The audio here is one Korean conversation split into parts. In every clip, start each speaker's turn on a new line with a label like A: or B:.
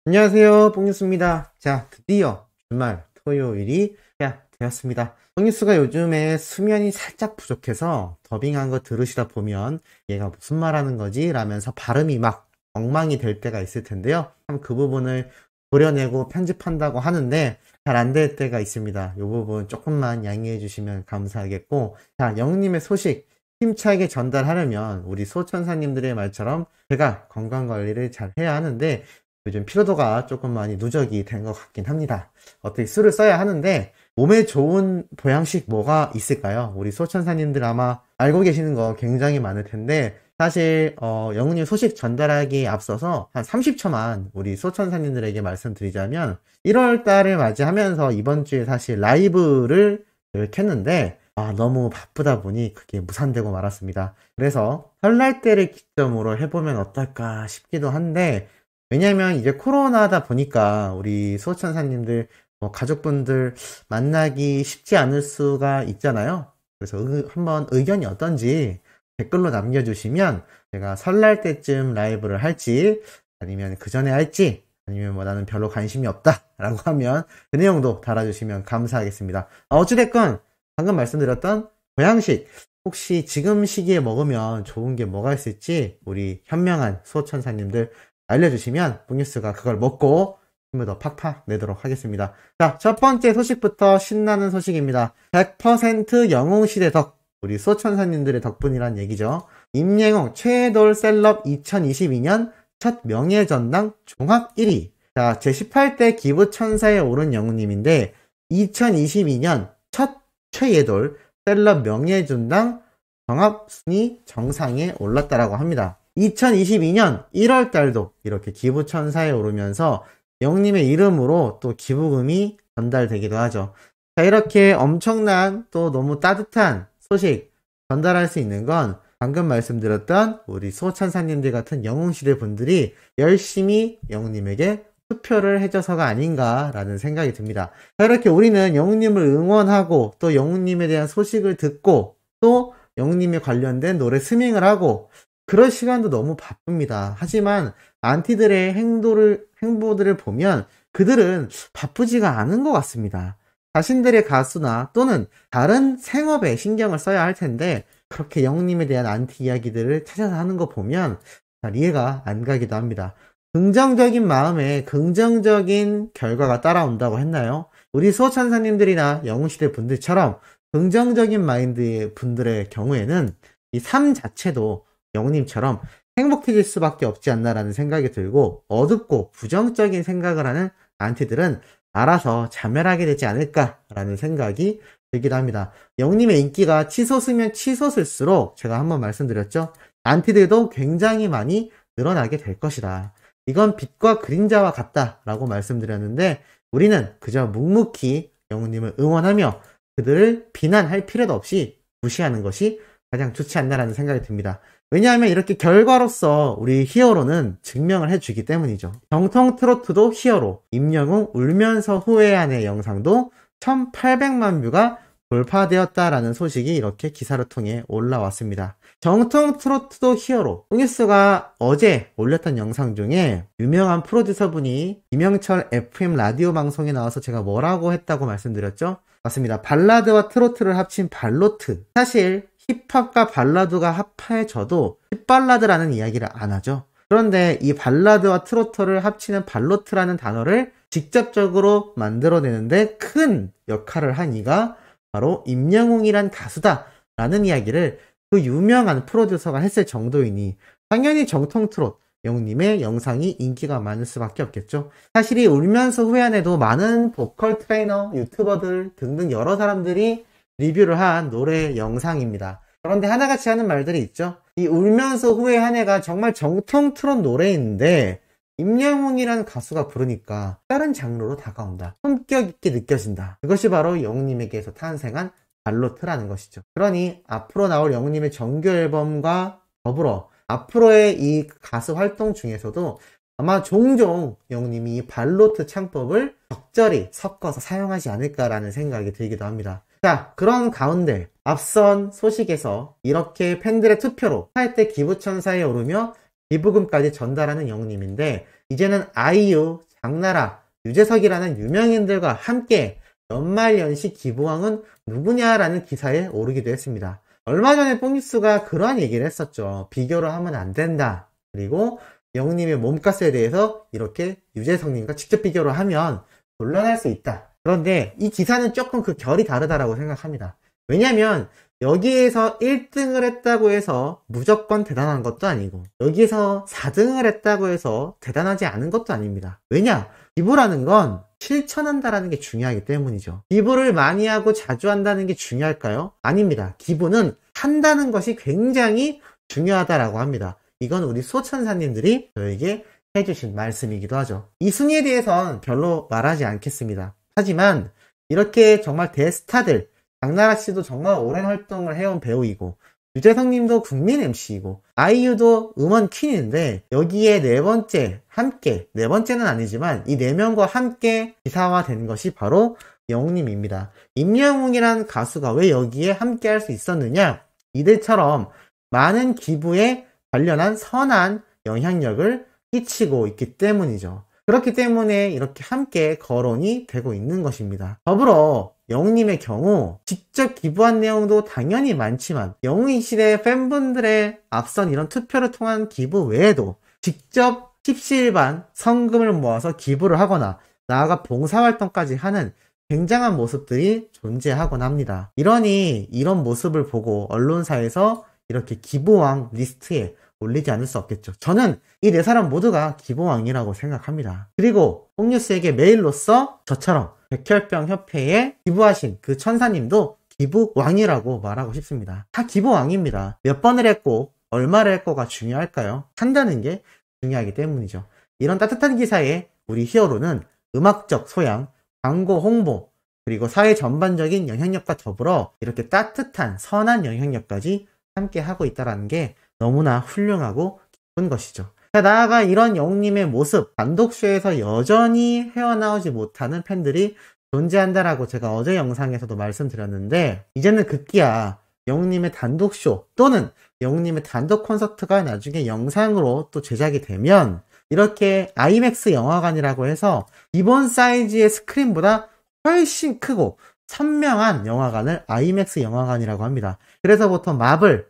A: 안녕하세요, 뽕뉴스입니다. 자, 드디어 주말 토요일이 되었습니다. 뽕뉴스가 요즘에 수면이 살짝 부족해서 더빙한 거 들으시다 보면 얘가 무슨 말 하는 거지? 라면서 발음이 막 엉망이 될 때가 있을 텐데요. 참 그 부분을 도려내고 편집한다고 하는데 잘 안 될 때가 있습니다. 이 부분 조금만 양해해 주시면 감사하겠고, 자, 영님의 소식 힘차게 전달하려면 우리 소천사님들의 말처럼 제가 건강관리를 잘 해야 하는데 요즘 피로도가 조금 많이 누적이 된 것 같긴 합니다. 어떻게 술을 써야 하는데 몸에 좋은 보양식 뭐가 있을까요? 우리 소천사님들 아마 알고 계시는 거 굉장히 많을 텐데 사실 영훈님 소식 전달하기에 앞서서 한 30초만 우리 소천사님들에게 말씀드리자면 1월 달을 맞이하면서 이번 주에 사실 라이브를 켰는데 너무 바쁘다 보니 그게 무산되고 말았습니다. 그래서 설날 때를 기점으로 해보면 어떨까 싶기도 한데, 왜냐면 이제 코로나다 보니까 우리 수호천사님들 가족분들 만나기 쉽지 않을 수가 있잖아요. 그래서 한번 의견이 어떤지 댓글로 남겨주시면 제가 설날 때쯤 라이브를 할지 아니면 그 전에 할지 아니면 나는 별로 관심이 없다 라고 하면 그 내용도 달아주시면 감사하겠습니다. 어찌됐건 방금 말씀드렸던 보양식 혹시 지금 시기에 먹으면 좋은 게 뭐가 있을지 우리 현명한 수호천사님들 알려주시면 뽕뉴스가 그걸 먹고 힘을 더 팍팍 내도록 하겠습니다. 자, 첫 번째 소식부터 신나는 소식입니다. 100% 영웅시대 덕, 우리 수호천사님들의 덕분이란 얘기죠. 임영웅 최애돌 셀럽 2022년 첫 명예전당 종합 1위. 자, 제18대 기부천사에 오른 영웅님인데 2022년 첫 최애돌 셀럽 명예전당 종합순위 정상에 올랐다라고 합니다. 2022년 1월 달도 이렇게 기부천사에 오르면서 영님의 이름으로 또 기부금이 전달되기도 하죠. 자, 이렇게 엄청난 또 너무 따뜻한 소식 전달할 수 있는 건 방금 말씀드렸던 우리 수호천사님들 같은 영웅시대 분들이 열심히 영님에게 투표를 해줘서가 아닌가라는 생각이 듭니다. 자, 이렇게 우리는 영님을 응원하고 또 영님에 대한 소식을 듣고 또 영님에 관련된 노래 스밍을 하고 그럴 시간도 너무 바쁩니다. 하지만 안티들의 행보들을 보면 그들은 바쁘지가 않은 것 같습니다. 자신들의 가수나 또는 다른 생업에 신경을 써야 할 텐데 그렇게 영님에 대한 안티 이야기들을 찾아서 하는 거 보면 잘 이해가 안 가기도 합니다. 긍정적인 마음에 긍정적인 결과가 따라온다고 했나요? 우리 수호천사님들이나 영웅시대 분들처럼 긍정적인 마인드의 분들의 경우에는 이 삶 자체도 영웅님처럼 행복해질 수밖에 없지 않나라는 생각이 들고, 어둡고 부정적인 생각을 하는 안티들은 알아서 자멸하게 되지 않을까라는 생각이 들기도 합니다. 영웅님의 인기가 치솟으면 치솟을수록 제가 한번 말씀드렸죠. 안티들도 굉장히 많이 늘어나게 될 것이다. 이건 빛과 그림자와 같다라고 말씀드렸는데 우리는 그저 묵묵히 영웅님을 응원하며 그들을 비난할 필요도 없이 무시하는 것이 가장 좋지 않나라는 생각이 듭니다. 왜냐하면 이렇게 결과로서 우리 히어로는 증명을 해주기 때문이죠. 정통 트로트도 히어로, 임영웅 울면서 후회하는 영상도 1800만 뷰가 돌파되었다라는 소식이 이렇게 기사를 통해 올라왔습니다. 정통 트로트도 히어로, 뽕뉴스가 어제 올렸던 영상 중에 유명한 프로듀서분이 김영철 FM 라디오 방송에 나와서 제가 뭐라고 했다고 말씀드렸죠? 맞습니다. 발라드와 트로트를 합친 발로트. 사실 힙합과 발라드가 합해져도 힙발라드라는 이야기를 안 하죠. 그런데 이 발라드와 트로트를 합치는 발로트라는 단어를 직접적으로 만들어내는데 큰 역할을 한 이가 바로 임영웅이란 가수다 라는 이야기를 그 유명한 프로듀서가 했을 정도이니 당연히 정통 트롯 영웅님의 영상이 인기가 많을 수밖에 없겠죠. 사실 이 울면서 후회한에도 많은 보컬 트레이너, 유튜버들 등등 여러 사람들이 리뷰를 한 노래 영상입니다. 그런데 하나같이 하는 말들이 있죠. 이 울면서 후회한 애가 정말 정통 트롯 노래인데 임영웅이라는 가수가 부르니까 다른 장르로 다가온다. 품격 있게 느껴진다. 그것이 바로 영웅님에게서 탄생한 발로트라는 것이죠. 그러니 앞으로 나올 영웅님의 정규 앨범과 더불어 앞으로의 이 가수 활동 중에서도 아마 종종 영웅님이 이 발로트 창법을 적절히 섞어서 사용하지 않을까라는 생각이 들기도 합니다. 자, 그런 가운데 앞선 소식에서 이렇게 팬들의 투표로 8대 기부천사에 오르며 기부금까지 전달하는 영웅님인데 이제는 아이유 장나라, 유재석이라는 유명인들과 함께 연말연시 기부왕은 누구냐라는 기사에 오르기도 했습니다. 얼마 전에 뽕뉴스가 그러한 얘기를 했었죠. 비교를 하면 안 된다. 그리고 영웅님의 몸값에 대해서 이렇게 유재석님과 직접 비교를 하면 곤란할 수 있다. 그런데 이 기사는 조금 그 결이 다르다라고 생각합니다. 왜냐면 여기에서 1등을 했다고 해서 무조건 대단한 것도 아니고 여기에서 4등을 했다고 해서 대단하지 않은 것도 아닙니다. 왜냐? 기부라는 건 실천한다라는 게 중요하기 때문이죠. 기부를 많이 하고 자주 한다는 게 중요할까요? 아닙니다. 기부는 한다는 것이 굉장히 중요하다라고 합니다. 이건 우리 수호천사님들이 저에게 해주신 말씀이기도 하죠. 이 순위에 대해선 별로 말하지 않겠습니다. 하지만 이렇게 정말 대스타들, 장나라 씨도 정말 오랜 활동을 해온 배우이고 유재석님도 국민 MC이고 아이유도 음원 퀸인데 여기에 네 번째는 아니지만 이 네 명과 함께 기사화된 것이 바로 영웅님입니다. 임영웅이라는 가수가 왜 여기에 함께 할 수 있었느냐? 이들처럼 많은 기부에 관련한 선한 영향력을 끼치고 있기 때문이죠. 그렇기 때문에 이렇게 함께 거론이 되고 있는 것입니다. 더불어 영웅님의 경우 직접 기부한 내용도 당연히 많지만 영웅인 시대 팬분들의 앞선 이런 투표를 통한 기부 외에도 직접 십시일반 성금을 모아서 기부를 하거나 나아가 봉사활동까지 하는 굉장한 모습들이 존재하곤 합니다. 이러니 이런 모습을 보고 언론사에서 이렇게 기부왕 리스트에 올리지 않을 수 없겠죠. 저는 이 네 사람 모두가 기부왕이라고 생각합니다. 그리고 뽕뉴스에게 메일로써 저처럼 백혈병 협회에 기부하신 그 천사님도 기부왕이라고 말하고 싶습니다. 다 기부왕입니다. 몇 번을 했고 얼마를 했고가 중요할까요? 한다는 게 중요하기 때문이죠. 이런 따뜻한 기사에 우리 히어로는 음악적 소양, 광고 홍보, 그리고 사회 전반적인 영향력과 더불어 이렇게 따뜻한 선한 영향력까지 함께 하고 있다는 게 너무나 훌륭하고 기쁜 것이죠. 자, 나아가 이런 영웅님의 모습, 단독쇼에서 여전히 헤어나오지 못하는 팬들이 존재한다라고 제가 어제 영상에서도 말씀드렸는데 이제는 급기야 영웅님의 단독쇼 또는 영웅님의 단독 콘서트가 나중에 영상으로 또 제작이 되면 이렇게 아이맥스 영화관이라고 해서 기본 사이즈의 스크린보다 훨씬 크고 선명한 영화관을 아이맥스 영화관이라고 합니다. 그래서 보통 마블,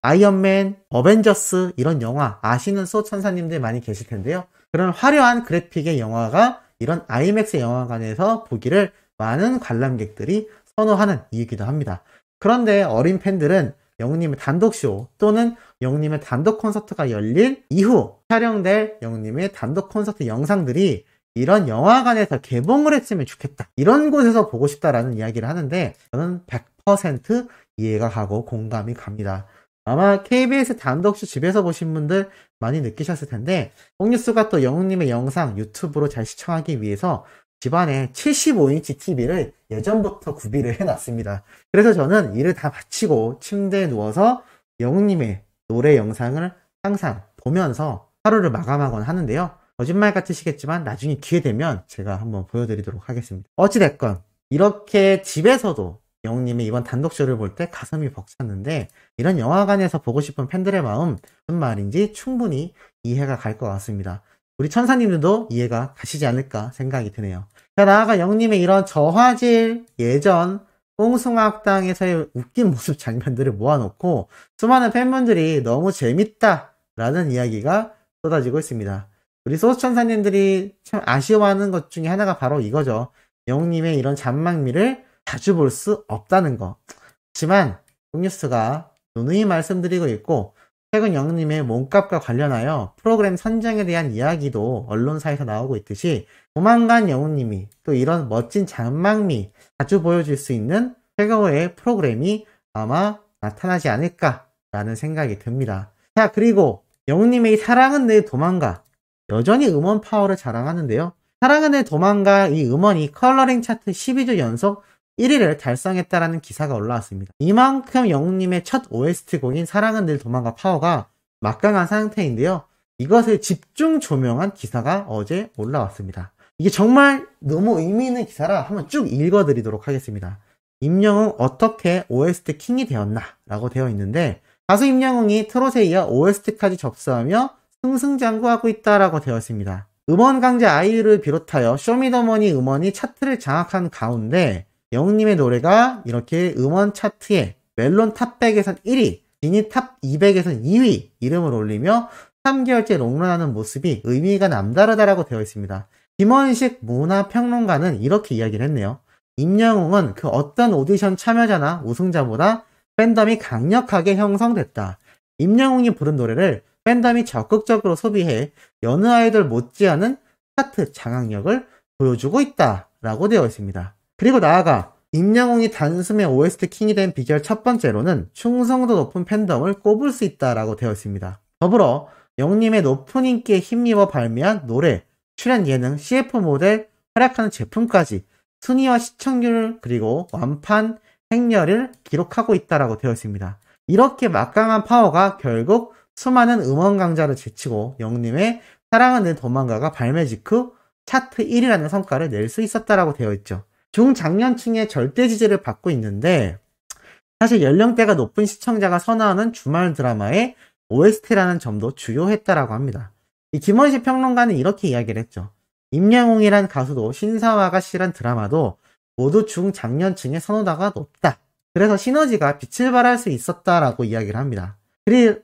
A: 아이언맨, 어벤져스 이런 영화 아시는 수호천사님들 많이 계실 텐데요. 그런 화려한 그래픽의 영화가 이런 아이맥스 영화관에서 보기를 많은 관람객들이 선호하는 이유이기도 합니다. 그런데 어린 팬들은 영웅님의 단독쇼 또는 영웅님의 단독 콘서트가 열릴 이후 촬영될 영웅님의 단독 콘서트 영상들이 이런 영화관에서 개봉을 했으면 좋겠다. 이런 곳에서 보고 싶다라는 이야기를 하는데 저는 100% 이해가 가고 공감이 갑니다. 아마 KBS 단독쇼 집에서 보신 분들 많이 느끼셨을 텐데 뽕뉴스가 또 영웅님의 영상 유튜브로 잘 시청하기 위해서 집안에 75인치 TV를 예전부터 구비를 해놨습니다. 그래서 저는 일을 다 마치고 침대에 누워서 영웅님의 노래 영상을 항상 보면서 하루를 마감하곤 하는데요. 거짓말 같으시겠지만 나중에 기회 되면 제가 한번 보여드리도록 하겠습니다. 어찌됐건 이렇게 집에서도 영웅님의 이번 단독쇼를 볼 때 가슴이 벅찼는데 이런 영화관에서 보고 싶은 팬들의 마음 무슨 말인지 충분히 이해가 갈 것 같습니다. 우리 천사님들도 이해가 가시지 않을까 생각이 드네요. 자, 나아가 영웅님의 이런 저화질 예전 뽕숭아학당에서의 웃긴 모습 장면들을 모아놓고 수많은 팬분들이 너무 재밌다라는 이야기가 쏟아지고 있습니다. 우리 소수천사님들이 참 아쉬워하는 것 중에 하나가 바로 이거죠. 영웅님의 이런 잔망미를 자주 볼 수 없다는 거. 하지만 뽕뉴스가 누누이 말씀드리고 있고 최근 영웅님의 몸값과 관련하여 프로그램 선정에 대한 이야기도 언론사에서 나오고 있듯이 조만간 영웅님이 또 이런 멋진 잔망미 자주 보여줄 수 있는 최고의 프로그램이 아마 나타나지 않을까라는 생각이 듭니다. 자, 그리고 영웅님의 이 사랑은 늘 도망가 여전히 음원 파워를 자랑하는데요. 사랑은 늘 도망가 이 음원이 컬러링 차트 12주 연속 1위를 달성했다라는 기사가 올라왔습니다. 이만큼 영웅님의 첫 OST 곡인 사랑은 늘 도망가 파워가 막강한 상태인데요. 이것을 집중 조명한 기사가 어제 올라왔습니다. 이게 정말 너무 의미 있는 기사라 한번 쭉 읽어드리도록 하겠습니다. 임영웅 어떻게 OST 킹이 되었나? 라고 되어 있는데 가수 임영웅이 트롯에 이어 OST까지 접수하며 승승장구하고 있다라고 되어 있습니다. 음원 강자 아이유를 비롯하여 쇼미더머니 음원이 차트를 장악한 가운데 영웅님의 노래가 이렇게 음원 차트에 멜론 탑100에선 1위, 비니 탑 200에선 2위 이름을 올리며 3개월째 롱런하는 모습이 의미가 남다르다라고 되어 있습니다. 김원식 문화평론가는 이렇게 이야기를 했네요. 임영웅은 그 어떤 오디션 참여자나 우승자보다 팬덤이 강력하게 형성됐다. 임영웅이 부른 노래를 팬덤이 적극적으로 소비해 여느 아이돌 못지않은 차트 장악력을 보여주고 있다라고 되어 있습니다. 그리고 나아가 임영웅이 단숨에 OST 킹이 된 비결 첫 번째로는 충성도 높은 팬덤을 꼽을 수 있다라고 되어 있습니다. 더불어 영웅님의 높은 인기에 힘입어 발매한 노래, 출연 예능, CF 모델, 활약하는 제품까지 순위와 시청률 그리고 완판 행렬을 기록하고 있다라고 되어 있습니다. 이렇게 막강한 파워가 결국 수많은 음원 강자를 제치고 영웅님의 사랑은 늘 도망가가 발매 직후 차트 1위라는 성과를 낼 수 있었다라고 되어 있죠. 중장년층의 절대 지지를 받고 있는데 사실 연령대가 높은 시청자가 선호하는 주말 드라마의 OST라는 점도 주요했다라고 합니다. 이 김원식 평론가는 이렇게 이야기를 했죠. 임영웅이란 가수도 신사화가 실한 드라마도 모두 중장년층의 선호도가 높다. 그래서 시너지가 빛을 발할 수 있었다라고 이야기를 합니다. 그렇기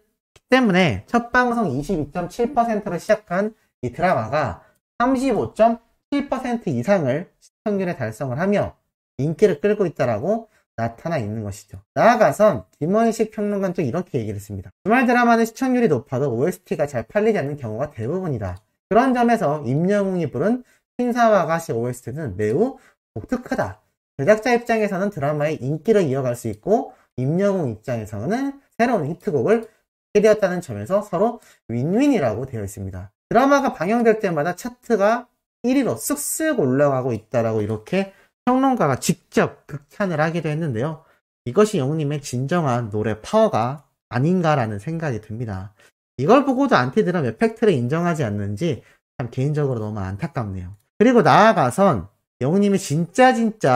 A: 때문에 첫 방송 22.7%로 시작한 이 드라마가 35.7% 이상을 시청률에 달성을 하며 인기를 끌고 있다라고 나타나 있는 것이죠. 나아가선 김원식 평론가는 또 이렇게 얘기를 했습니다. 주말 드라마는 시청률이 높아도 OST가 잘 팔리지 않는 경우가 대부분이다. 그런 점에서 임영웅이 부른 신사와가시 OST는 매우 독특하다. 제작자 입장에서는 드라마의 인기를 이어갈 수 있고 임영웅 입장에서는 새로운 히트곡을 하게 되었다는 점에서 서로 윈윈이라고 되어 있습니다. 드라마가 방영될 때마다 차트가 1위로 쓱쓱 올라가고 있다라고 이렇게 평론가가 직접 극찬을 하기도 했는데요. 이것이 영웅님의 진정한 노래 파워가 아닌가라는 생각이 듭니다. 이걸 보고도 안티들은 왜 팩트를 인정하지 않는지 참 개인적으로 너무 안타깝네요. 그리고 나아가선 영웅님이 진짜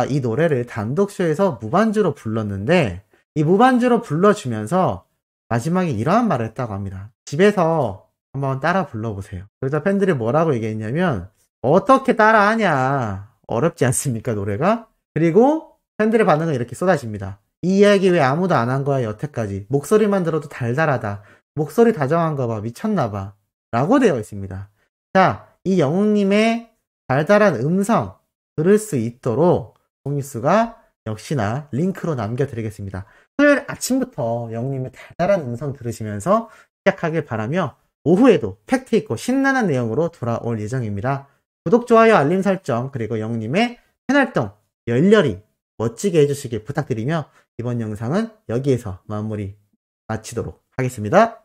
A: 이 노래를 단독쇼에서 무반주로 불렀는데 이 무반주로 불러주면서 마지막에 이러한 말을 했다고 합니다. 집에서 한번 따라 불러보세요. 그러자 팬들이 뭐라고 얘기했냐면 어떻게 따라하냐. 어렵지 않습니까 노래가? 그리고 팬들의 반응은 이렇게 쏟아집니다. 이 이야기 왜 아무도 안 한 거야 여태까지. 목소리만 들어도 달달하다. 목소리 다정한 거 봐. 미쳤나봐. 라고 되어 있습니다. 자, 이 영웅님의 달달한 음성 들을 수 있도록 홍뉴스가 역시나 링크로 남겨드리겠습니다. 토요일 아침부터 영웅님의 달달한 음성 들으시면서 시작하길 바라며 오후에도 팩트 있고 신나는 내용으로 돌아올 예정입니다. 구독, 좋아요, 알림 설정 그리고 영웅님의 팬활동 열렬히 멋지게 해주시길 부탁드리며 이번 영상은 여기에서 마치도록 하겠습니다.